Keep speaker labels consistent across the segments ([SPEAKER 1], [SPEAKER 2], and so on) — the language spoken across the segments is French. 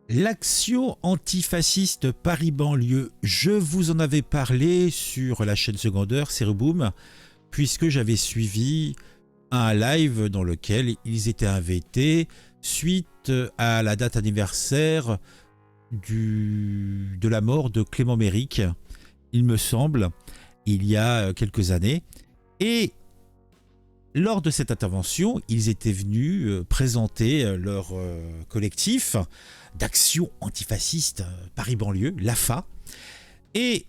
[SPEAKER 1] L'action antifasciste Paris-Banlieue, je vous en avais parlé sur la chaîne secondaire Ceruboom, puisque j'avais suivi un live dans lequel ils étaient invités suite à la date anniversaire de la mort de Clément Méric, il me semble, il y a quelques années. Et lors de cette intervention, ils étaient venus présenter leur collectif d'action antifasciste Paris-Banlieue, l'AFA. Et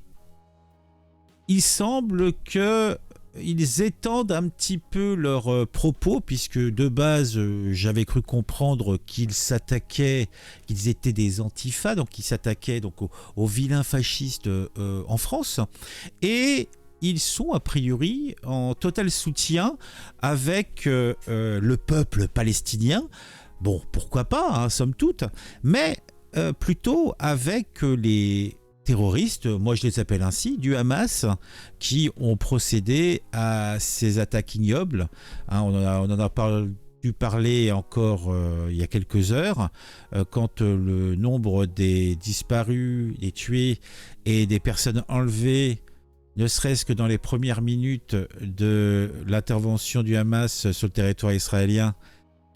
[SPEAKER 1] il semble qu'ils étendent un petit peu leurs propos, puisque de base, j'avais cru comprendre qu'ils étaient des antifas, donc ils s'attaquaient donc aux vilains fascistes en France. Et ils sont a priori en total soutien avec le peuple palestinien. Bon, pourquoi pas, hein, somme toute, mais plutôt avec les terroristes, moi je les appelle ainsi, du Hamas, qui ont procédé à ces attaques ignobles. Hein, on en a dû parler encore il y a quelques heures, quand le nombre des disparus, des tués et des personnes enlevées, ne serait-ce que dans les premières minutes de l'intervention du Hamas sur le territoire israélien,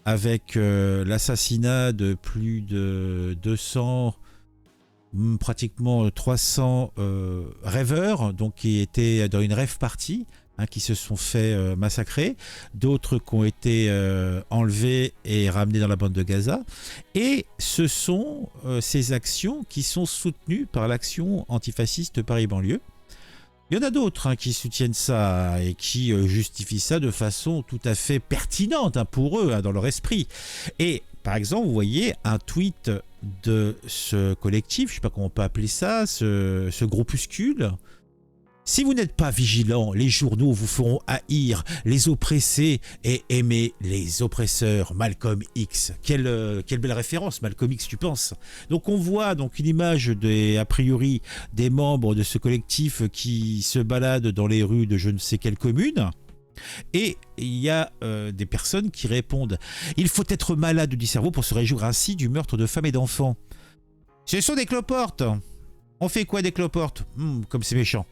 [SPEAKER 1] avec l'assassinat de plus de 200, pratiquement 300 rêveurs, donc qui étaient dans une rêve party, hein, qui se sont fait massacrer, d'autres qui ont été enlevés et ramenés dans la bande de Gaza. Et ce sont ces actions qui sont soutenues par l'action antifasciste Paris-Banlieue. Il y en a d'autres, hein, qui soutiennent ça et qui justifient ça de façon tout à fait pertinente, hein, pour eux, hein, dans leur esprit. Et par exemple, vous voyez un tweet de ce collectif, je ne sais pas comment on peut appeler ça, ce groupuscule. Si vous n'êtes pas vigilant, les journaux vous feront haïr les oppressés et aimer les oppresseurs. Malcolm X. Quelle belle référence, Malcolm X, tu penses? Donc on voit donc une image a priori des membres de ce collectif qui se baladent dans les rues de je ne sais quelle commune. Et il y a des personnes qui répondent « Il faut être malade du cerveau pour se réjouir ainsi du meurtre de femmes et d'enfants. » Ce sont des cloportes. On fait quoi des cloportes? Comme c'est méchant.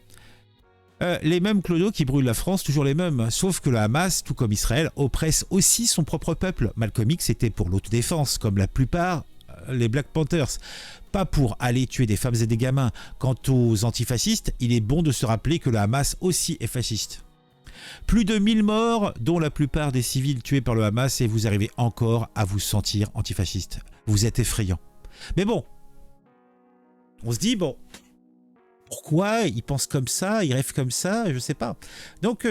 [SPEAKER 1] Les mêmes clodos qui brûlent la France, toujours les mêmes. Sauf que le Hamas, tout comme Israël, oppresse aussi son propre peuple. Malcolm X était pour l'autodéfense, comme la plupart les Black Panthers. Pas pour aller tuer des femmes et des gamins. Quant aux antifascistes, il est bon de se rappeler que le Hamas aussi est fasciste. Plus de 1000 morts, dont la plupart des civils tués par le Hamas, et vous arrivez encore à vous sentir antifasciste. Vous êtes effrayant. Mais bon, on se dit, bon, pourquoi ils pensent comme ça, ils rêvent comme ça, je sais pas. Donc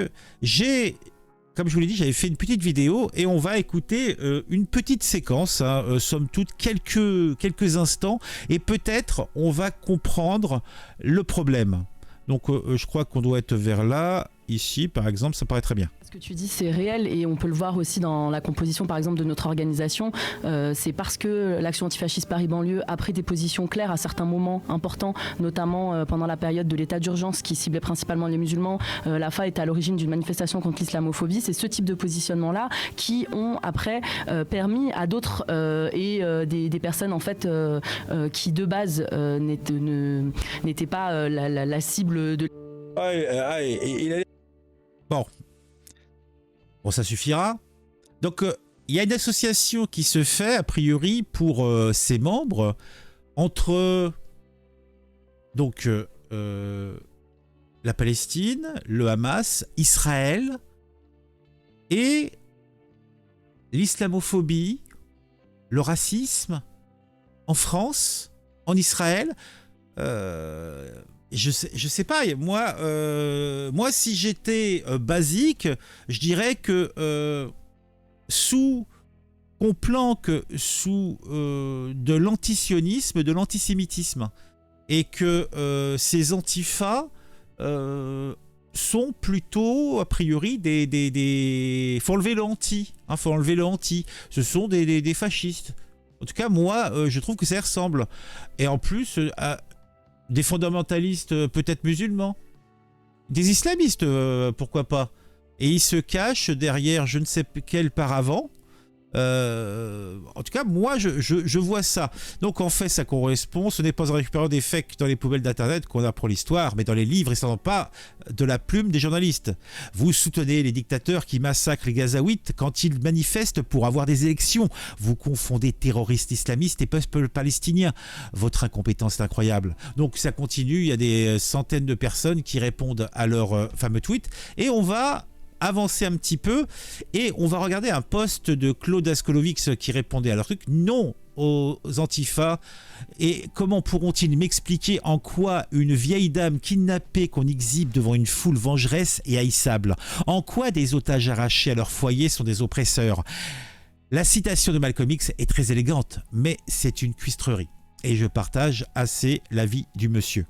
[SPEAKER 1] comme je vous l'ai dit, j'avais fait une petite vidéo et on va écouter une petite séquence, hein, somme toute quelques instants, et peut-être on va comprendre le problème. Donc je crois qu'on doit être vers là, ici par exemple, ça paraît très bien.
[SPEAKER 2] Ce que tu dis, c'est réel et on peut le voir aussi dans la composition, par exemple, de notre organisation. C'est parce que l'action antifasciste Paris-Banlieue a pris des positions claires à certains moments importants, notamment pendant la période de l'état d'urgence qui ciblait principalement les musulmans. L'AFA est à l'origine d'une manifestation contre l'islamophobie. C'est ce type de positionnement-là qui ont après permis à d'autres et des personnes en fait qui de base n'étaient pas la cible de...
[SPEAKER 1] Bon, ça suffira. Donc, il y a une association qui se fait, a priori, pour ses membres, entre donc la Palestine, le Hamas, Israël et l'islamophobie, le racisme en France, en Israël. Je sais pas, moi si j'étais basique, je dirais que qu'on planque sous de l'antisionisme, de l'antisémitisme, et que ces antifas sont plutôt, a priori, faut enlever le anti, hein, faut enlever le anti, ce sont des fascistes. En tout cas, moi, je trouve que ça y ressemble. Et en plus, des fondamentalistes peut-être musulmans, des islamistes, pourquoi pas. Et ils se cachent derrière je ne sais quel paravent En tout cas, moi, je vois ça. Donc, en fait, ça correspond. Ce n'est pas en récupérant des fakes dans les poubelles d'Internet qu'on apprend l'histoire, mais dans les livres, et ça n'est pas de la plume des journalistes. Vous soutenez les dictateurs qui massacrent les Gazaouites quand ils manifestent pour avoir des élections. Vous confondez terroristes islamistes et peuple palestinien. Votre incompétence est incroyable. Donc, ça continue. Il y a des centaines de personnes qui répondent à leur fameux tweet. Et on va avancer un petit peu et on va regarder un post de Claude Askolovix qui répondait à leur truc. Non aux Antifa. Et comment pourront-ils m'expliquer en quoi une vieille dame kidnappée qu'on exhibe devant une foule vengeresse est haïssable? En quoi des otages arrachés à leur foyer sont des oppresseurs? La citation de Malcolm X est très élégante, mais c'est une cuistrerie. Et je partage assez l'avis du monsieur.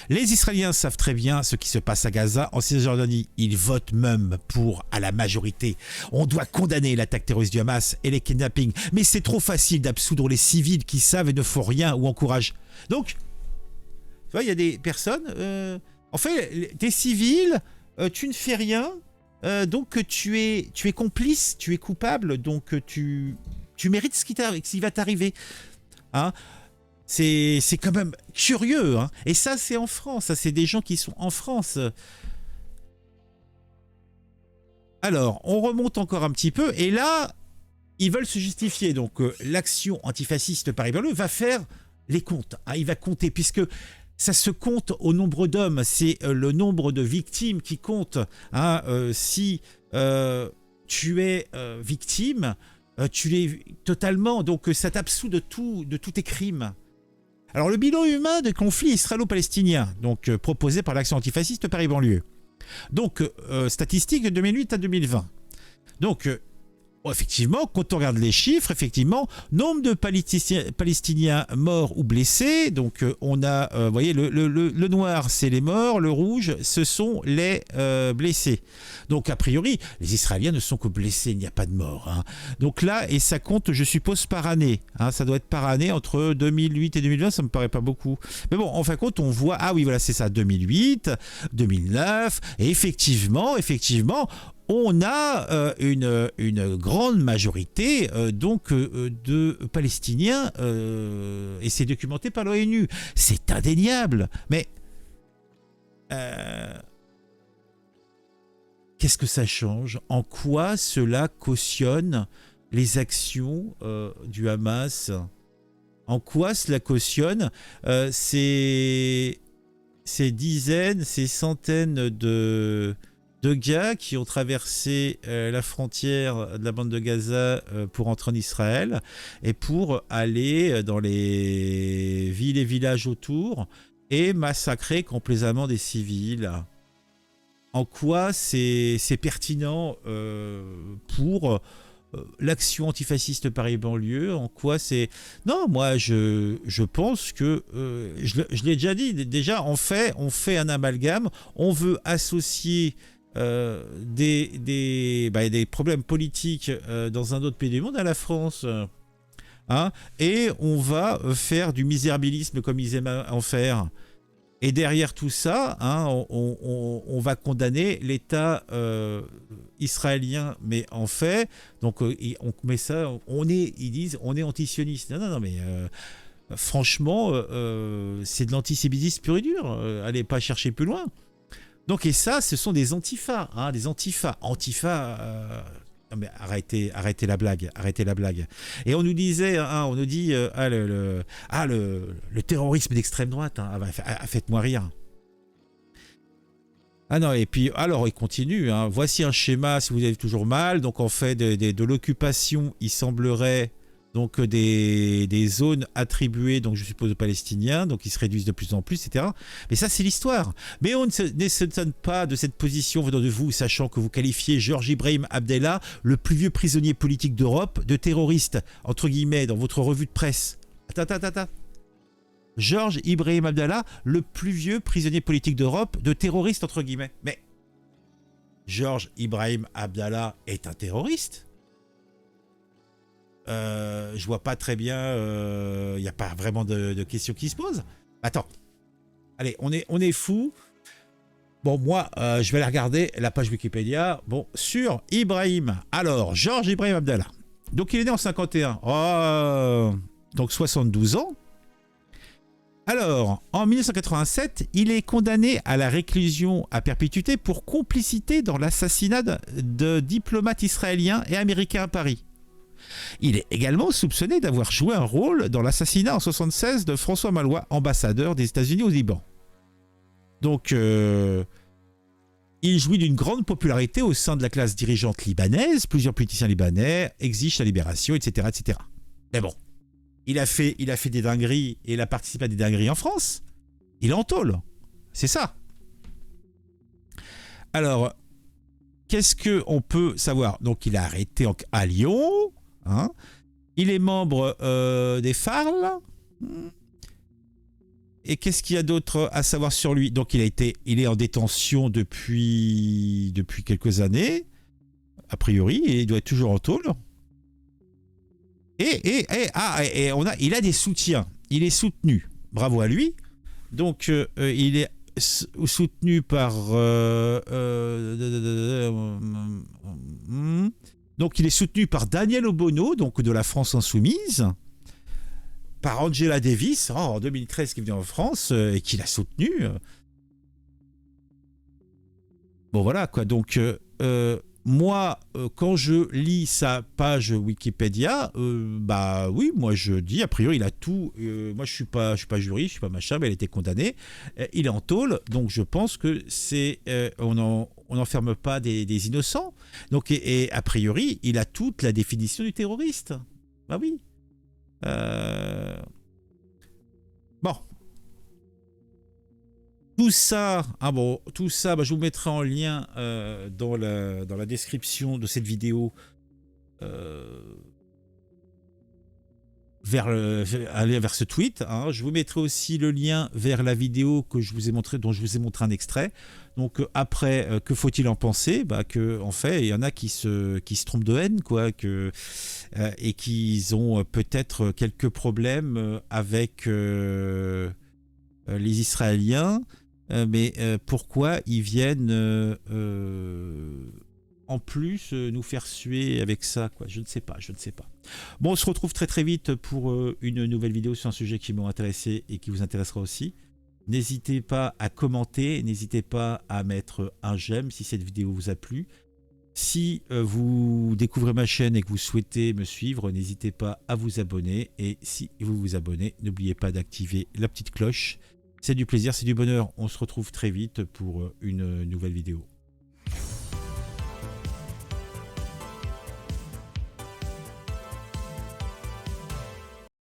[SPEAKER 1] Les Israéliens savent très bien ce qui se passe à Gaza. En Cisjordanie, ils votent même pour à la majorité. On doit condamner l'attaque terroriste du Hamas et les kidnappings. Mais c'est trop facile d'absoudre les civils qui savent et ne font rien ou encouragent. Donc, tu vois, il y a des personnes... en fait, t'es civil, tu ne fais rien, donc tu es complice, tu es coupable, donc tu mérites ce qui va t'arriver. Hein? C'est quand même curieux, hein. Et ça, c'est en France. Ça, c'est des gens qui sont en France. Alors, on remonte encore un petit peu. Et là, ils veulent se justifier. Donc, l'action antifasciste Paris-Berleux va faire les comptes. Hein. Il va compter, puisque ça se compte au nombre d'hommes. C'est le nombre de victimes qui compte. Hein. Si tu es victime, tu l'es totalement. Donc, ça t'absout de tous tes crimes. Alors, le bilan humain des conflits israélo-palestiniens, donc proposé par l'Action antifasciste Paris-Banlieue. Donc, statistiques de 2008 à 2020. Donc, effectivement, quand on regarde les chiffres, effectivement, nombre de Palestiniens morts ou blessés. Donc, on a, vous voyez, le noir, c'est les morts, le rouge, ce sont les blessés. Donc, a priori, les Israéliens ne sont que blessés, il n'y a pas de morts. Hein. Donc là, et ça compte, je suppose, par année. Hein, ça doit être par année, entre 2008 et 2020, ça me paraît pas beaucoup. Mais bon, en fin de compte, on voit, ah oui, voilà, c'est ça, 2008, 2009, et effectivement, on a une grande majorité de Palestiniens et c'est documenté par l'ONU. C'est indéniable. Mais qu'est-ce que ça change? En quoi cela cautionne les actions du Hamas? En quoi cela cautionne ces dizaines, ces centaines de gars qui ont traversé la frontière de la bande de Gaza pour entrer en Israël et pour aller dans les villes et villages autour et massacrer complaisamment des civils? En quoi c'est pertinent pour l'action antifasciste Paris-Banlieue? En quoi c'est... Non, moi, je pense que... je l'ai déjà dit, déjà, on fait un amalgame, on veut associer des problèmes politiques dans un autre pays du monde à la France. Hein, et on va faire du misérabilisme comme ils aiment en faire. Et derrière tout ça, hein, on va condamner l'État israélien, mais en fait, donc on met ça, ils disent on est antisioniste. Non, mais franchement, c'est de l'antisémitisme pur et dur. Allez pas chercher plus loin. Donc, et ça, ce sont des antifas, hein, des antifas. Non mais arrêtez la blague. Et on nous disait, hein, on nous dit, le terrorisme d'extrême droite, hein, faites-moi rire. Ah non, et puis, alors, il continue, hein, voici un schéma, si vous avez toujours mal, donc en fait, de l'occupation, il semblerait... Donc des zones attribuées, donc je suppose aux Palestiniens, donc ils se réduisent de plus en plus, etc. Mais ça, c'est l'histoire. Mais on ne s'étonne pas de cette position venant de vous, sachant que vous qualifiez Georges Ibrahim Abdallah, le plus vieux prisonnier politique d'Europe, de terroriste, entre guillemets, dans votre revue de presse. Attends. Georges Ibrahim Abdallah, le plus vieux prisonnier politique d'Europe, de terroriste, entre guillemets. Mais Georges Ibrahim Abdallah est un terroriste? Je vois pas très bien, il n'y a pas vraiment de questions qui se posent. Attends, allez, on est fous. Bon, moi, je vais aller regarder la page Wikipédia. Bon, sur Ibrahim. Alors, Georges Ibrahim Abdallah. Donc, il est né en 51. Donc, 72 ans. Alors, en 1987, il est condamné à la réclusion à perpétuité pour complicité dans l'assassinat de diplomates israéliens et américains à Paris. Il est également soupçonné d'avoir joué un rôle dans l'assassinat en 1976 de François Malouat, ambassadeur des États-Unis au Liban. Donc, il jouit d'une grande popularité au sein de la classe dirigeante libanaise. Plusieurs politiciens libanais exigent sa libération, etc., etc. Mais bon, il a fait des dingueries et il a participé à des dingueries en France. Il est en tôle. C'est ça. Alors, qu'est-ce qu'on peut savoir? Donc, il est arrêté à Lyon. Hein. Il est membre des FARL. Et qu'est-ce qu'il y a d'autre à savoir sur lui? Donc, il est en détention depuis quelques années, a priori, et il doit être toujours en tôle. Et il a des soutiens. Il est soutenu. Bravo à lui. Donc, il est soutenu par... donc, il est soutenu par Daniel Obono, donc de la France Insoumise, par Angela Davis, en 2013, qui est venue en France et qui l'a soutenu. Bon, voilà, quoi. Donc, moi, quand je lis sa page Wikipédia, bah oui, moi je dis, a priori, il a tout. Moi, je suis pas jury, je suis pas machin, mais il a été condamné. Il est en tôle, donc je pense que c'est. On n'enferme pas des innocents. Donc, et a priori, il a toute la définition du terroriste. Bah oui. Bon. Tout ça, bah, je vous mettrai en lien dans la description de cette vidéo aller vers ce tweet. Hein. Je vous mettrai aussi le lien vers la vidéo dont je vous ai montré un extrait. Donc après, que faut-il en penser? Bah, que en fait, il y en a qui se trompent de haine, quoi, et qui ont peut-être quelques problèmes avec les Israéliens. Mais pourquoi ils viennent en plus nous faire suer avec ça, quoi? Je ne sais pas. Bon, on se retrouve très très vite pour une nouvelle vidéo sur un sujet qui m'a intéressé et qui vous intéressera aussi. N'hésitez pas à commenter, n'hésitez pas à mettre un j'aime si cette vidéo vous a plu. Si vous découvrez ma chaîne et que vous souhaitez me suivre, n'hésitez pas à vous abonner. Et si vous vous abonnez, n'oubliez pas d'activer la petite cloche. C'est du plaisir, c'est du bonheur. On se retrouve très vite pour une nouvelle vidéo.